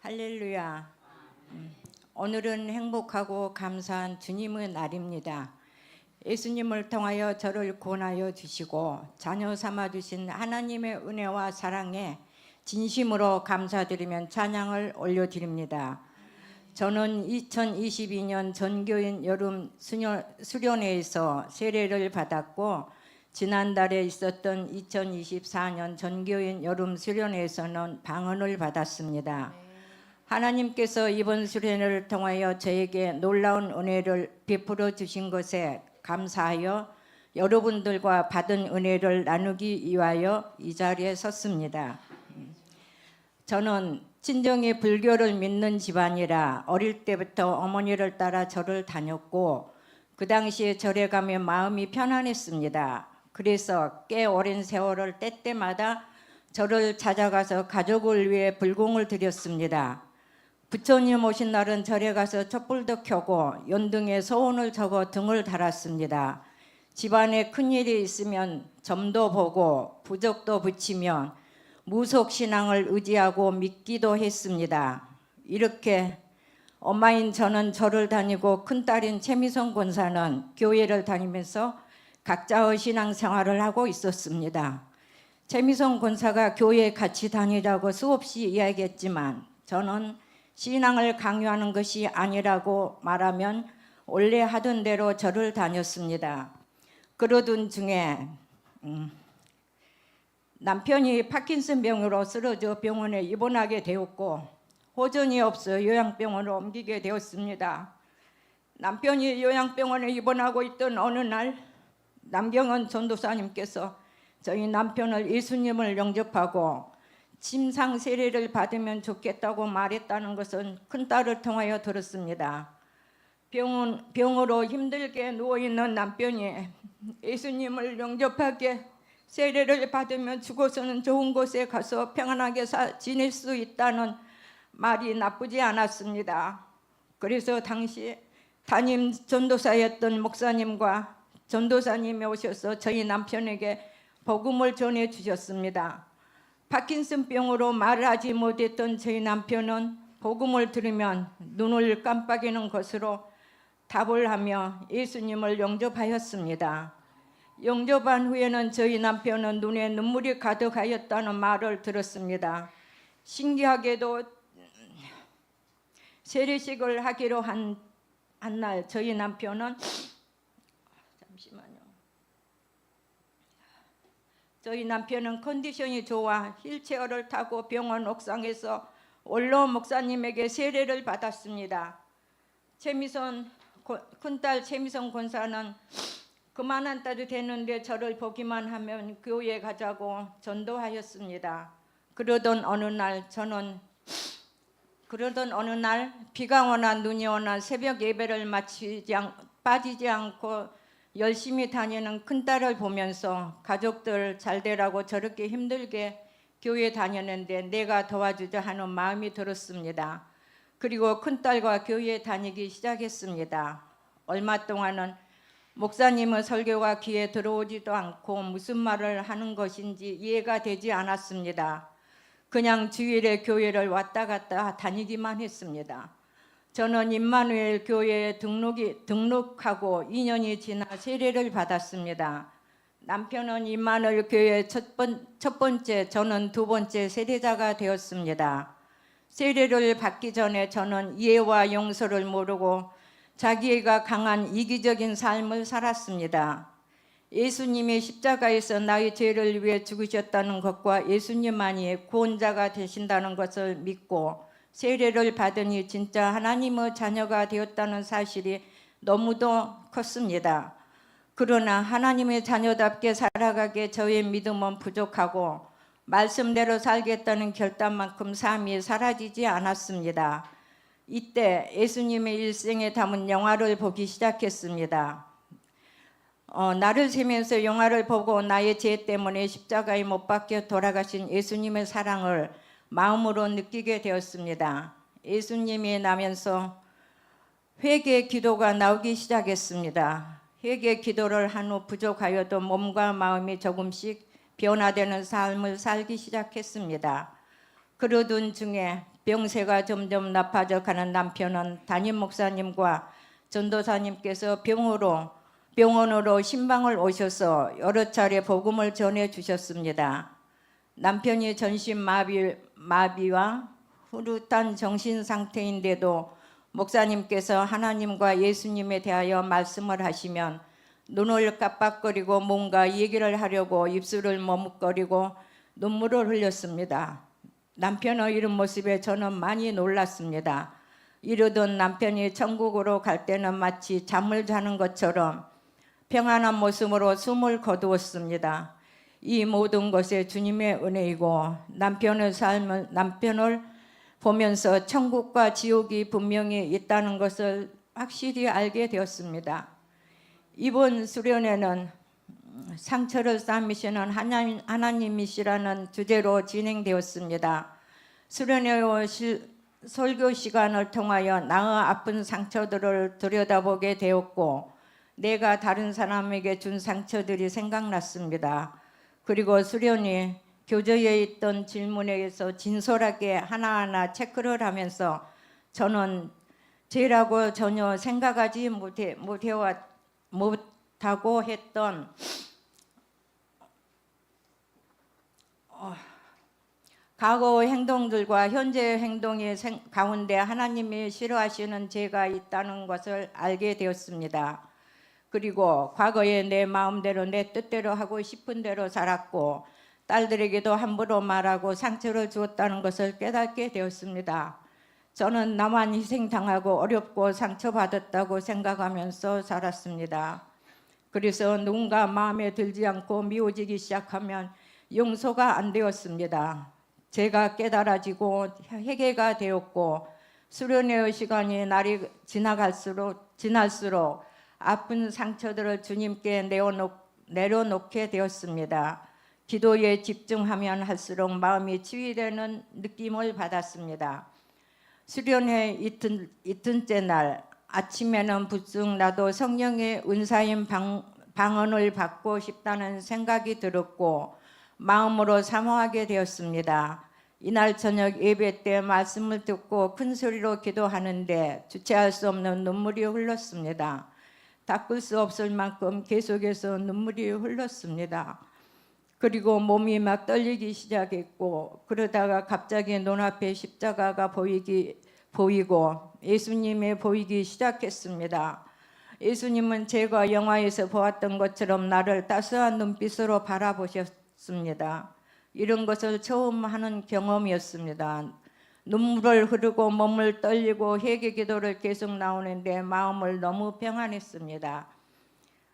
할렐루야. 오늘은 행복하고 감사한 주님의 날입니다. 예수님을 통하여 저를 구원하여 주시고 자녀 삼아 주신 하나님의 은혜와 사랑에 진심으로 감사드리며 찬양을 올려드립니다. 저는 2022년 전교인 여름 수련회에서 세례를 받았고 지난달에 있었던 2024년 전교인 여름 수련회에서는 방언을 받았습니다. 하나님께서 이번 수련회를 통하여 저에게 놀라운 은혜를 베풀어 주신 것에 감사하여 여러분들과 받은 은혜를 나누기 위하여 이 자리에 섰습니다. 저는 친정이 불교를 믿는 집안이라 어릴 때부터 어머니를 따라 절을 다녔고 그 당시에 절에 가면 마음이 편안했습니다. 그래서 꽤 오랜 세월을 때때마다 절을 찾아가서 가족을 위해 불공을 드렸습니다. 부처님 오신 날은 절에 가서 촛불도 켜고 연등에 소원을 적어 등을 달았습니다. 집안에 큰일이 있으면 점도 보고 부적도 붙이며 무속신앙을 의지하고 믿기도 했습니다. 이렇게 엄마인 저는 절을 다니고 큰딸인 최미성 권사는 교회를 다니면서 각자의 신앙생활을 하고 있었습니다. 최미성 권사가 교회에 같이 다니라고 수없이 이야기했지만 저는 신앙을 강요하는 것이 아니라고 말하면 원래 하던 대로 절을 다녔습니다. 그러던 중에 남편이 파킨슨 병으로 쓰러져 병원에 입원하게 되었고 호전이 없어 요양병원으로 옮기게 되었습니다. 남편이 요양병원에 입원하고 있던 어느 날 남경은 전도사님께서 저희 남편을 예수님을 영접하고 침상 세례를 받으면 좋겠다고 말했다는 것은 큰딸을 통하여 들었습니다. 병으로 힘들게 누워있는 남편이 예수님을 영접하게 세례를 받으면 죽어서는 좋은 곳에 가서 평안하게 지낼 수 있다는 말이 나쁘지 않았습니다. 그래서 당시 담임 전도사였던 목사님과 전도사님이 오셔서 저희 남편에게 복음을 전해 주셨습니다. 파킨슨병으로 말하지 못했던 저희 남편은 복음을 들으면 눈을 깜빡이는 것으로 답을 하며 예수님을 영접하였습니다. 영접한 후에는 저희 남편은 눈에 눈물이 가득하였다는 말을 들었습니다. 신기하게도 세례식을 하기로 한 날 저희 남편은 저희 남편은 컨디션이 좋아 휠체어를 타고 병원 옥상에서 원로 목사님에게 세례를 받았습니다. 큰딸 최미선 권사는 그만한 딸이 되는데 저를 보기만 하면 교회에 가자고 전도하였습니다. 그러던 어느 날 비가 오나 눈이 오나 새벽 예배를 빠지지 않고 열심히 다니는 큰딸을 보면서 가족들 잘 되라고 저렇게 힘들게 교회 다녔는데 내가 도와주자 하는 마음이 들었습니다. 그리고 큰딸과 교회에 다니기 시작했습니다. 얼마 동안은 목사님의 설교가 귀에 들어오지도 않고 무슨 말을 하는 것인지 이해가 되지 않았습니다. 그냥 주일에 교회를 왔다 갔다 다니기만 했습니다. 저는 임마누엘 교회에 등록하고 2년이 지나 세례를 받았습니다. 남편은 임마누엘 교회 첫 번째, 저는 두 번째 세례자가 되었습니다. 세례를 받기 전에 저는 이해와 용서를 모르고 자기애가 강한 이기적인 삶을 살았습니다. 예수님이 십자가에서 나의 죄를 위해 죽으셨다는 것과 예수님만이 구원자가 되신다는 것을 믿고 세례를 받으니 진짜 하나님의 자녀가 되었다는 사실이 너무도 컸습니다. 그러나 하나님의 자녀답게 살아가기에 저의 믿음은 부족하고 말씀대로 살겠다는 결단만큼 삶이 사라지지 않았습니다. 이때 예수님의 일생에 담은 영화를 보기 시작했습니다. 나를 세면서 영화를 보고 나의 죄 때문에 십자가에 못 박혀 돌아가신 예수님의 사랑을 마음으로 느끼게 되었습니다. 예수님이 나면서 회개 기도가 나오기 시작했습니다. 회개 기도를 한 후 부족하여도 몸과 마음이 조금씩 변화되는 삶을 살기 시작했습니다. 그러던 중에 병세가 점점 나빠져 가는 남편은 담임 목사님과 전도사님께서 병원으로 신방을 오셔서 여러 차례 복음을 전해 주셨습니다. 남편이 전신 마비와 후루탄 정신 상태인데도 목사님께서 하나님과 예수님에 대하여 말씀을 하시면 눈을 깜빡거리고 뭔가 얘기를 하려고 입술을 머뭇거리고 눈물을 흘렸습니다. 남편의 이런 모습에 저는 많이 놀랐습니다. 이러던 남편이 천국으로 갈 때는 마치 잠을 자는 것처럼 평안한 모습으로 숨을 거두었습니다. 이 모든 것에 주님의 은혜이고 남편을 보면서 천국과 지옥이 분명히 있다는 것을 확실히 알게 되었습니다. 이번 수련회는 상처를 쌓으시는 하나님이시라는 주제로 진행되었습니다. 수련회 설교 시간을 통하여 나의 아픈 상처들을 들여다보게 되었고 내가 다른 사람에게 준 상처들이 생각났습니다. 그리고 수련이 교재에 있던 질문에서 진솔하게 하나하나 체크를 하면서 저는 죄라고 전혀 생각하지 못하고 했던 과거 행동들과 현재 행동의 가운데 하나님이 싫어하시는 죄가 있다는 것을 알게 되었습니다. 그리고 과거에 내 마음대로 내 뜻대로 하고 싶은 대로 살았고 딸들에게도 함부로 말하고 상처를 주었다는 것을 깨닫게 되었습니다. 저는 나만 희생당하고 어렵고 상처받았다고 생각하면서 살았습니다. 그래서 누군가 마음에 들지 않고 미워지기 시작하면 용서가 안 되었습니다. 제가 깨달아지고 회개가 되었고 수련회의 시간이 날이 지날수록 아픈 상처들을 주님께 내려놓게 되었습니다. 기도에 집중하면 할수록 마음이 치유되는 느낌을 받았습니다. 수련회 이틀째 날 아침에는 부쩍 나도 성령의 은사인 방언을 받고 싶다는 생각이 들었고 마음으로 사모하게 되었습니다. 이날 저녁 예배 때 말씀을 듣고 큰 소리로 기도하는데 주체할 수 없는 눈물이 흘렀습니다. 닦을 수 없을 만큼 계속해서 눈물이 흘렀습니다. 그리고 몸이 막 떨리기 시작했고 그러다가 갑자기 눈앞에 십자가가 보이고 예수님이 보이기 시작했습니다. 예수님은 제가 영화에서 보았던 것처럼 나를 따스한 눈빛으로 바라보셨습니다. 이런 것을 처음 하는 경험이었습니다. 눈물을 흐르고 몸을 떨리고 회개 기도를 계속 나오는데 마음을 너무 평안했습니다.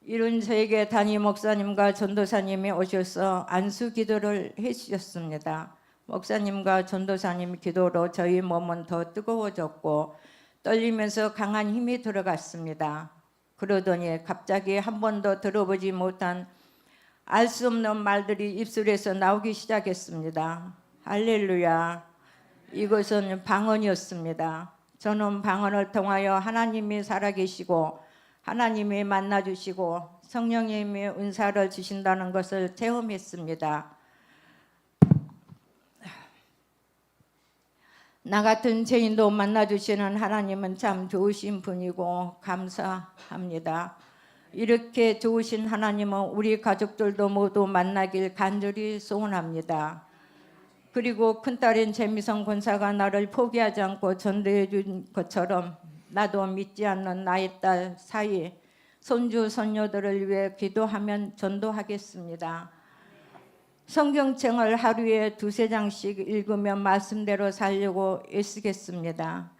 이런 저에게 담임 목사님과 전도사님이 오셔서 안수 기도를 해주셨습니다. 목사님과 전도사님 기도로 저희 몸은 더 뜨거워졌고 떨리면서 강한 힘이 들어갔습니다. 그러더니 갑자기 한 번도 들어보지 못한 알 수 없는 말들이 입술에서 나오기 시작했습니다. 할렐루야. 이것은 방언이었습니다. 저는 방언을 통하여 하나님이 살아계시고 하나님이 만나주시고 성령님이 은사를 주신다는 것을 체험했습니다. 나 같은 죄인도 만나주시는 하나님은 참 좋으신 분이고 감사합니다. 이렇게 좋으신 하나님은 우리 가족들도 모두 만나길 간절히 소원합니다. 그리고 큰딸인 재미성 권사가 나를 포기하지 않고 전도해 준 것처럼 나도 믿지 않는 나의 딸 사이 손주 손녀들을 위해 기도하면 전도하겠습니다. 성경책을 하루에 2-3장씩 읽으며 말씀대로 살려고 애쓰겠습니다.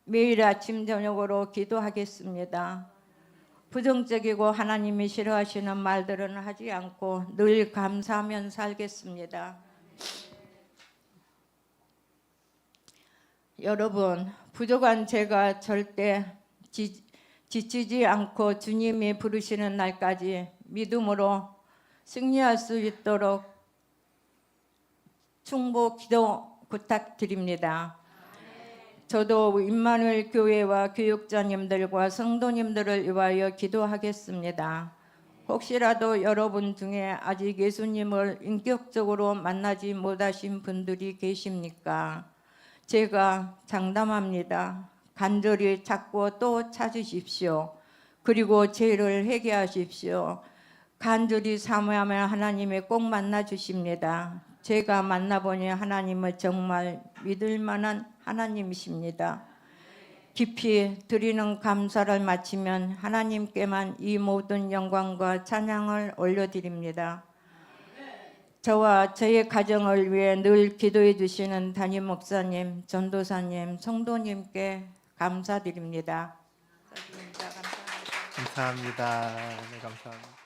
매일 아침 저녁으로 기도하겠습니다. 부정적이고 하나님이 싫어하시는 말들은 하지 않고 늘 감사하며 살겠습니다. 여러분, 부족한 제가 절대 지치지 않고 주님이 부르시는 날까지 믿음으로 승리할 수 있도록 충고 기도 부탁드립니다. 저도 임마누엘 교회와 교육자님들과 성도님들을 위하여 기도하겠습니다. 혹시라도 여러분 중에 아직 예수님을 인격적으로 만나지 못하신 분들이 계십니까? 제가 장담합니다. 간절히 찾고 또 찾으십시오. 그리고 죄를 회개하십시오. 간절히 사모하면 하나님이 꼭 만나 주십니다. 제가 만나보니 하나님은 정말 믿을 만한 하나님이십니다. 깊이 드리는 감사를 마치면 하나님께만 이 모든 영광과 찬양을 올려드립니다. 저와 저의 가정을 위해 늘 기도해 주시는 담임 목사님, 전도사님, 성도님께 감사드립니다. 감사합니다. 네, 감사합니다.